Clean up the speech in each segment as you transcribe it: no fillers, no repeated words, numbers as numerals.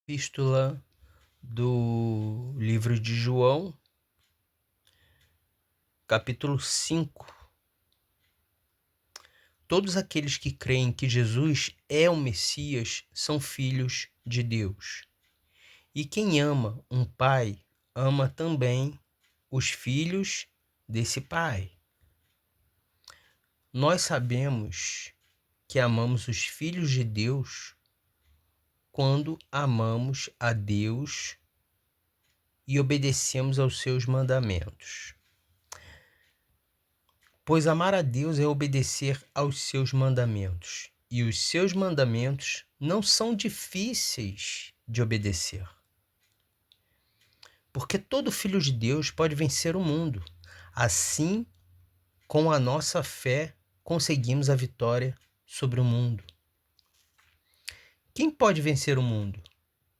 Epístola do livro de João, capítulo 5. Todos aqueles que creem que Jesus é o Messias são filhos de Deus. E quem ama um pai, ama também os filhos desse pai. Nós sabemos que amamos os filhos de Deus quando amamos a Deus e obedecemos aos seus mandamentos. Pois amar a Deus é obedecer aos seus mandamentos, e os seus mandamentos não são difíceis de obedecer. Porque todo filho de Deus pode vencer o mundo. Assim, com a nossa fé, conseguimos a vitória sobre o mundo. Quem pode vencer o mundo?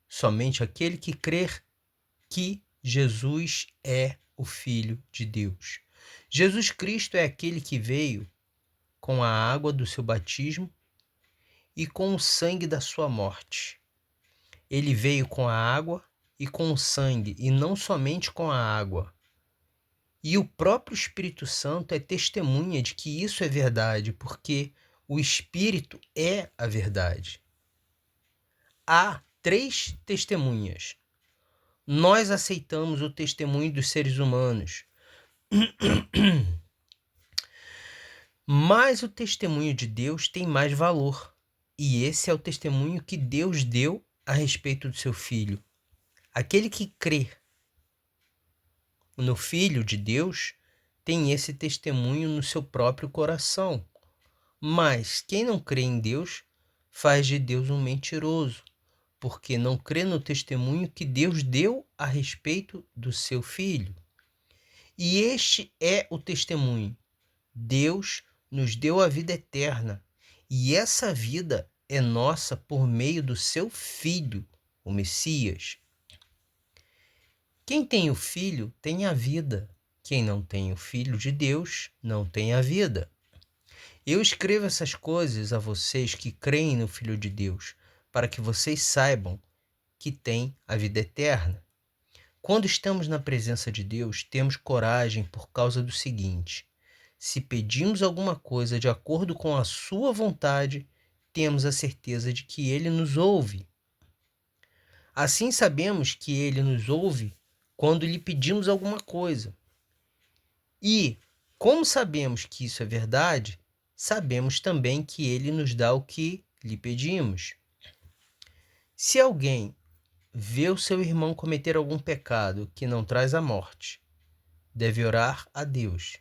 Somente aquele que crer que Jesus é o Filho de Deus. Jesus Cristo é aquele que veio com a água do seu batismo e com o sangue da sua morte. Ele veio com a água e com o sangue, e não somente com a água. E o próprio Espírito Santo é testemunha de que isso é verdade, porque o Espírito é a verdade. Há 3 testemunhas. Nós aceitamos o testemunho dos seres humanos, mas o testemunho de Deus tem mais valor. E esse é o testemunho que Deus deu a respeito do seu Filho. Aquele que crê no Filho de Deus tem esse testemunho no seu próprio coração. Mas quem não crê em Deus faz de Deus um mentiroso, porque não crê no testemunho que Deus deu a respeito do seu Filho. E este é o testemunho. Deus nos deu a vida eterna, e essa vida é nossa por meio do seu Filho, o Messias. Quem tem o Filho tem a vida. Quem não tem o Filho de Deus não tem a vida. Eu escrevo essas coisas a vocês que creem no Filho de Deus, para que vocês saibam que têm a vida eterna. Quando estamos na presença de Deus, temos coragem por causa do seguinte: se pedimos alguma coisa de acordo com a sua vontade, temos a certeza de que Ele nos ouve. Assim sabemos que Ele nos ouve quando lhe pedimos alguma coisa. E, como sabemos que isso é verdade, sabemos também que Ele nos dá o que lhe pedimos. Se alguém vê o seu irmão cometer algum pecado que não traz a morte, deve orar a Deus,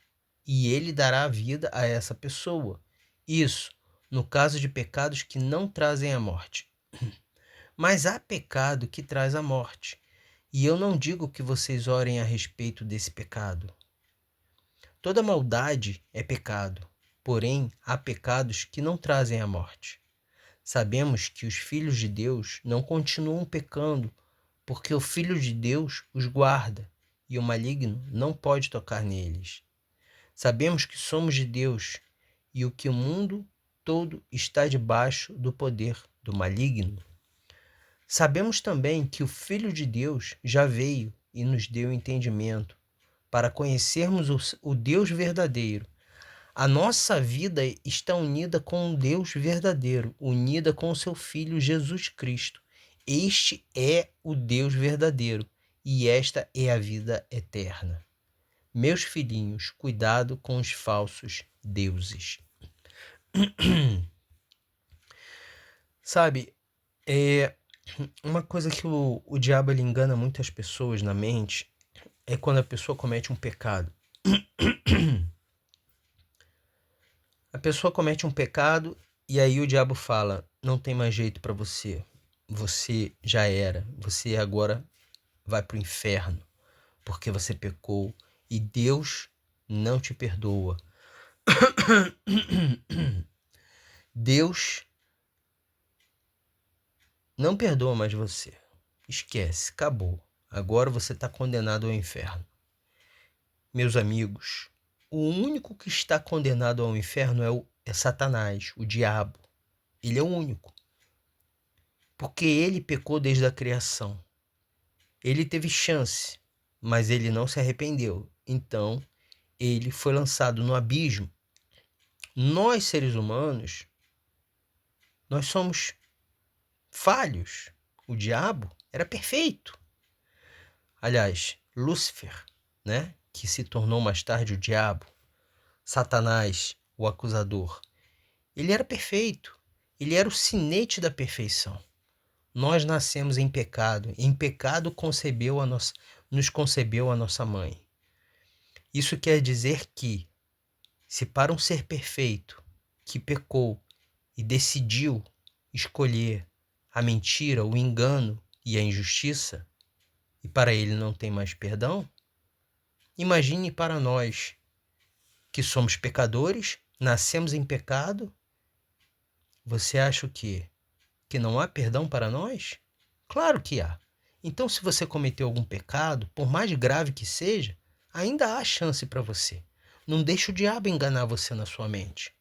e Ele dará a vida a essa pessoa. Isso, no caso de pecados que não trazem a morte. Mas há pecado que traz a morte, e eu não digo que vocês orem a respeito desse pecado. Toda maldade é pecado, porém há pecados que não trazem a morte. Sabemos que os filhos de Deus não continuam pecando, porque o Filho de Deus os guarda, e o maligno não pode tocar neles. Sabemos que somos de Deus, e o que o mundo todo está debaixo do poder do maligno. Sabemos também que o Filho de Deus já veio e nos deu entendimento, para conhecermos o Deus verdadeiro. A nossa vida está unida com o Deus verdadeiro, unida com o seu Filho Jesus Cristo. Este é o Deus verdadeiro, e esta é a vida eterna. Meus filhinhos, cuidado com os falsos deuses. Sabe, uma coisa que o diabo ele engana muitas pessoas na mente é quando a pessoa comete um pecado. A pessoa comete um pecado e aí o diabo fala: não tem mais jeito para você. Você já era. Você agora vai para o inferno porque você pecou e Deus não te perdoa. Deus não perdoa mais você. Esquece, acabou. Agora você está condenado ao inferno. Meus amigos, o único que está condenado ao inferno é Satanás, o diabo. Ele é o único. Porque ele pecou desde a criação. Ele teve chance, mas ele não se arrependeu. Então, ele foi lançado no abismo. Nós, seres humanos, nós somos falhos. O diabo era perfeito. Aliás, Lúcifer, né, que se tornou mais tarde o diabo, Satanás, o acusador, ele era perfeito. Ele era o sinete da perfeição. Nós nascemos em pecado. Em pecado nos concebeu a nossa mãe. Isso quer dizer que, se para um ser perfeito que pecou e decidiu escolher a mentira, o engano e a injustiça, e para ele não tem mais perdão, imagine para nós que somos pecadores, nascemos em pecado. Você acha o quê? Que não há perdão para nós? Claro que há. Então, se você cometeu algum pecado, por mais grave que seja, ainda há chance para você. Não deixe o diabo enganar você na sua mente.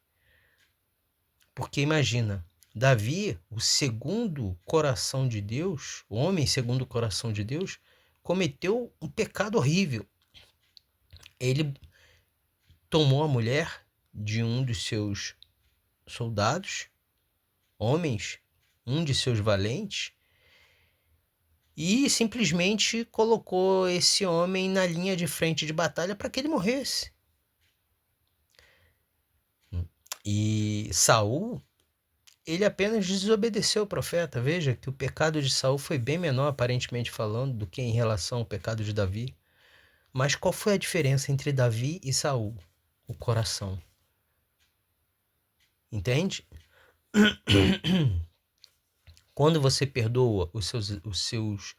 Porque imagina, Davi, o segundo coração de Deus, o homem segundo o coração de Deus, cometeu um pecado horrível. Ele tomou a mulher de um dos seus soldados, homens, um de seus valentes, e simplesmente colocou esse homem na linha de frente de batalha para que ele morresse. E Saul, ele apenas desobedeceu o profeta. Veja que o pecado de Saul foi bem menor, aparentemente falando, do que em relação ao pecado de Davi. Mas qual foi a diferença entre Davi e Saul? O coração. Entende? Quando você perdoa os seus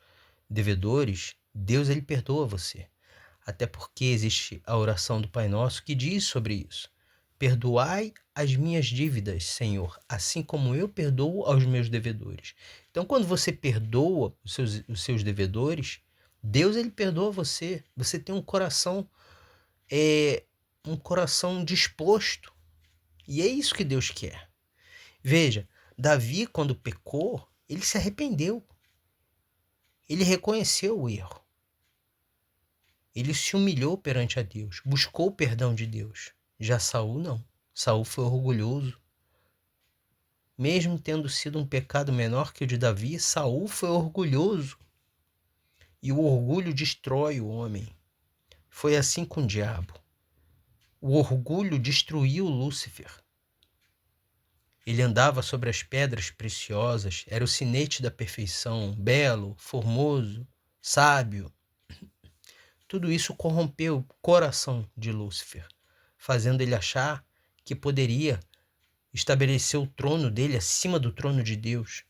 devedores, Deus ele perdoa você. Até porque existe a oração do Pai Nosso que diz sobre isso. Perdoai as minhas dívidas, Senhor, assim como eu perdoo aos meus devedores. Então, quando você perdoa os seus devedores, Deus ele perdoa você. Você tem um coração disposto. E é isso que Deus quer. Veja, Davi, quando pecou, ele se arrependeu. Ele reconheceu o erro. Ele se humilhou perante a Deus, buscou o perdão de Deus. Já Saul não. Saul foi orgulhoso. Mesmo tendo sido um pecado menor que o de Davi, Saul foi orgulhoso. E o orgulho destrói o homem. Foi assim com o diabo. O orgulho destruiu Lúcifer. Ele andava sobre as pedras preciosas, era o sinete da perfeição, belo, formoso, sábio. Tudo isso corrompeu o coração de Lúcifer, fazendo ele achar que poderia estabelecer o trono dele acima do trono de Deus.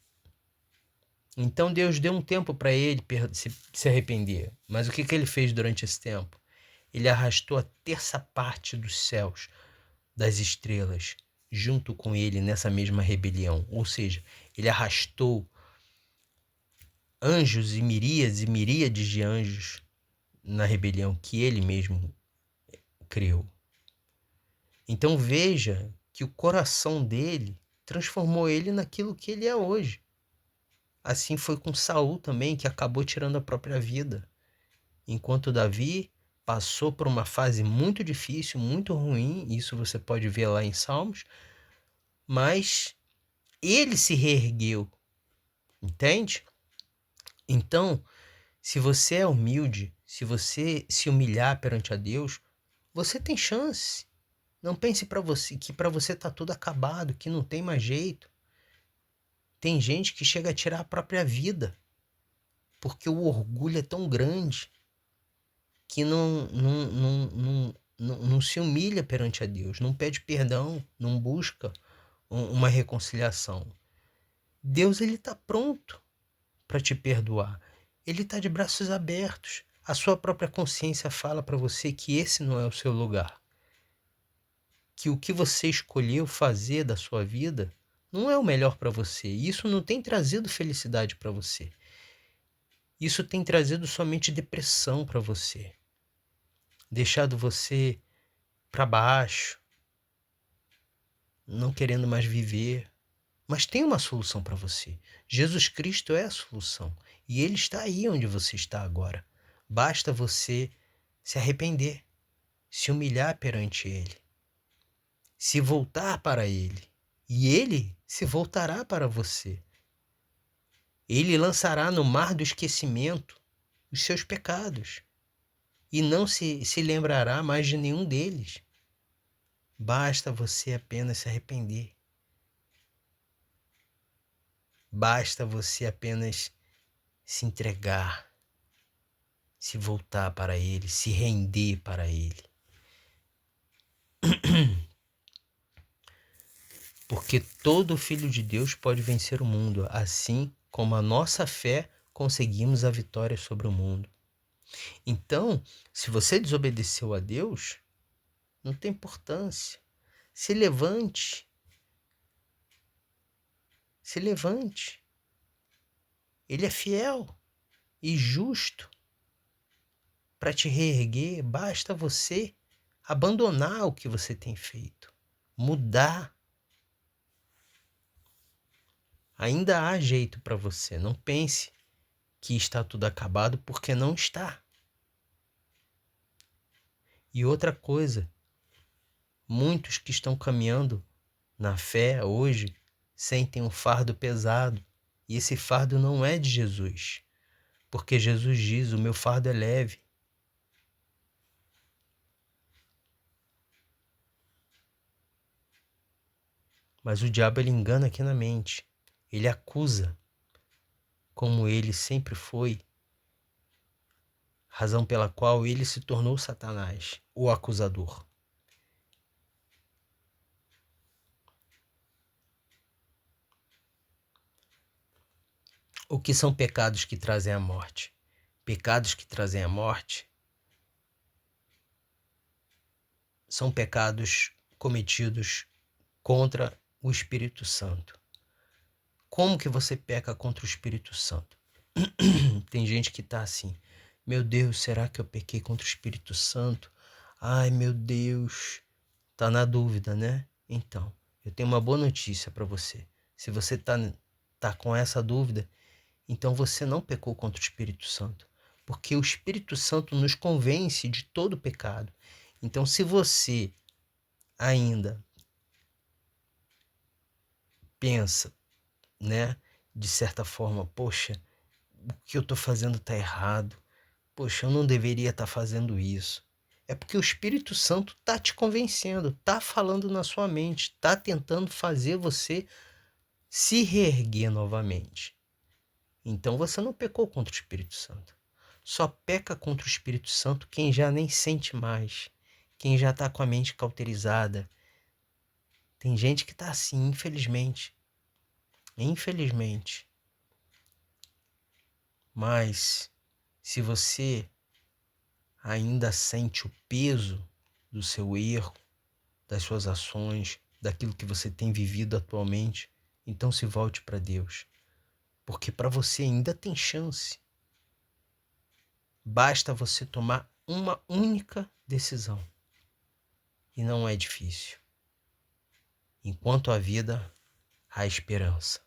Então Deus deu um tempo para ele se arrepender. Mas o que ele fez durante esse tempo? Ele arrastou a terça parte dos céus, das estrelas, junto com ele nessa mesma rebelião. Ou seja, ele arrastou anjos e miríades de anjos na rebelião que ele mesmo criou. Então veja que o coração dele transformou ele naquilo que ele é hoje. Assim foi com Saul também, que acabou tirando a própria vida. Enquanto Davi passou por uma fase muito difícil, muito ruim, isso você pode ver lá em Salmos, mas ele se reergueu, entende? Então, se você é humilde, se você se humilhar perante a Deus, você tem chance. Não pense para você que para você tá tudo acabado, que não tem mais jeito. Tem gente que chega a tirar a própria vida, porque o orgulho é tão grande que não se humilha perante a Deus, não pede perdão, não busca uma reconciliação. Deus ele está pronto para te perdoar. Ele está de braços abertos. A sua própria consciência fala para você que esse não é o seu lugar. Que o que você escolheu fazer da sua vida não é o melhor para você. Isso não tem trazido felicidade para você. Isso tem trazido somente depressão para você. Deixado você para baixo, não querendo mais viver. Mas tem uma solução para você. Jesus Cristo é a solução. E Ele está aí onde você está agora. Basta você se arrepender, se humilhar perante Ele, se voltar para Ele. E Ele se voltará para você. Ele lançará no mar do esquecimento os seus pecados e não se lembrará mais de nenhum deles. Basta você apenas se arrepender. Basta você apenas se entregar, se voltar para Ele, se render para Ele. Porque todo filho de Deus pode vencer o mundo, assim como a nossa fé conseguimos a vitória sobre o mundo. Então, se você desobedeceu a Deus, não tem importância. Se levante. Se levante. Ele é fiel e justo para te reerguer. Basta você abandonar o que você tem feito, mudar. Ainda há jeito para você. Não pense que está tudo acabado, porque não está. E outra coisa, muitos que estão caminhando na fé hoje sentem um fardo pesado. E esse fardo não é de Jesus. Porque Jesus diz, o meu fardo é leve. Mas o diabo, ele engana aqui na mente. Ele acusa, como ele sempre foi, razão pela qual ele se tornou Satanás, o acusador. O que são pecados que trazem a morte? Pecados que trazem a morte são pecados cometidos contra o Espírito Santo. Como que você peca contra o Espírito Santo? Tem gente que tá assim, meu Deus, será que eu pequei contra o Espírito Santo? Ai, meu Deus, tá na dúvida, né? Então, eu tenho uma boa notícia para você. Se você tá com essa dúvida, então você não pecou contra o Espírito Santo, porque o Espírito Santo nos convence de todo pecado. Então, se você ainda pensa, né, de certa forma, poxa, o que eu estou fazendo está errado, poxa, eu não deveria estar fazendo isso. É porque o Espírito Santo está te convencendo, está falando na sua mente, está tentando fazer você se reerguer novamente. Então você não pecou contra o Espírito Santo. Só peca contra o Espírito Santo quem já nem sente mais, quem já está com a mente cauterizada. Tem gente que está assim, infelizmente. Infelizmente. Mas se você ainda sente o peso do seu erro, das suas ações, daquilo que você tem vivido atualmente, então se volte para Deus. Porque para você ainda tem chance. Basta você tomar uma única decisão. E não é difícil. Enquanto há vida, há esperança.